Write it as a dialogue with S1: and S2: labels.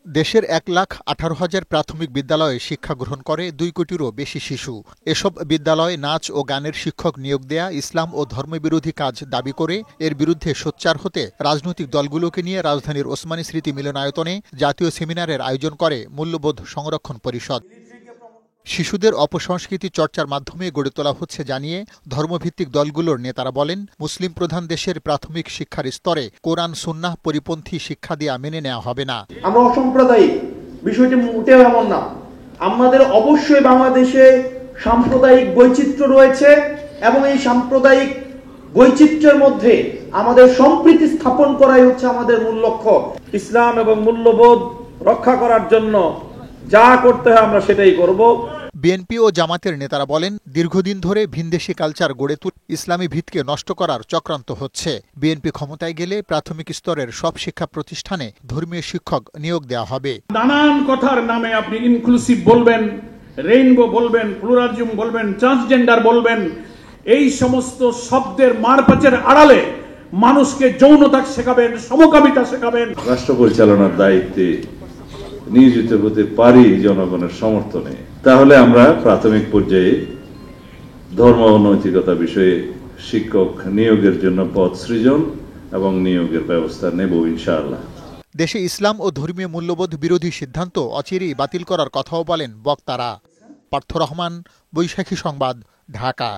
S1: দেশের 1,18,000 প্রাথমিক বিদ্যালয়ে শিক্ষা গ্রহণ করে 2 কোটিরও বেশি শিশু। এসব বিদ্যালয়ে নাচ ও গানের শিক্ষক নিয়োগ দেয়া ইসলাম ও ধর্মবিরোধী কাজ দাবি করে এর বিরুদ্ধে সোচ্চার হতে রাজনৈতিক দলগুলোকে নিয়ে রাজধানীর ওসমানী স্মৃতি মিলনায়তনে জাতীয় সেমিনারের আয়োজন করে মূল্যবোধ সংরক্ষণ পরিষদ। শিশুদের অপসংস্কৃতি চর্চার মাধ্যমে গড়ে তোলা হচ্ছে জানিয়ে ধর্মভিত্তিক দলগুলোর নেতারা বলেন, মুসলিম প্রধান দেশের প্রাথমিক শিক্ষার স্তরে কোরআন সুন্নাহ পরিপন্থী শিক্ষা দেয়া মেনে নেওয়া হবে না।
S2: আমরা অসাম্প্রদায়িক, বিষয়টি মোটেও এমন না। আমাদের অবশ্যই বাংলাদেশে সাম্প্রদায়িক বৈচিত্র্য রয়েছে এবং এই সাম্প্রদায়িক বৈচিত্র্যের মধ্যে আমাদের সম্প্রীতি স্থাপন করাই হচ্ছে আমাদের মূল লক্ষ্য। ইসলাম এবং মূল্যবোধ রক্ষা করার জন্য যা করতে হয় আমরা সেটাই করব।
S1: বিএনপি ও জামাতের নেতারা বলেন, দীর্ঘদিন ধরে ভিনদেশি কালচার গড়ে তুলে ইসলামী ভিতকে নষ্ট করার চক্রান্ত হচ্ছে। বিএনপি ক্ষমতায় গেলে প্রাথমিক স্তরের সব শিক্ষা প্রতিষ্ঠানে ধর্মীয় শিক্ষক নিয়োগ দেওয়া হবে।
S3: নানান কথার নামে আপনি ইনক্লুসিভ বলবেন, রেইনবো বলবেন, প্লুরালিজম বলবেন, ট্রান্সজেন্ডার বলবেন, এই সমস্ত শব্দের মারপ্যাচের আড়ালে মানুষকে যৌনতা শেখাবেন, সমকামিতা শেখাবেন।
S4: রাষ্ট্র পরিচালনার দায়িত্বে নিয়োজিত হতে পারি জনগণের সমর্থনে, তাহলে আমরা প্রাথমিক পর্যায়ে ধর্ম ও নৈতিকতা বিষয়ে শিক্ষক নিয়োগের জন্য পদ সৃজন এবং নিয়োগের ব্যবস্থা নেব ইনশাআল্লাহ।
S1: দেশে ইসলাম ও ধর্মীয় মূল্যবোধ বিরোধী সিদ্ধান্ত অচিরেই বাতিল করার কথাও বলেন বক্তারা। পার্থ রহমান, বৈশাখী সংবাদ, ঢাকা।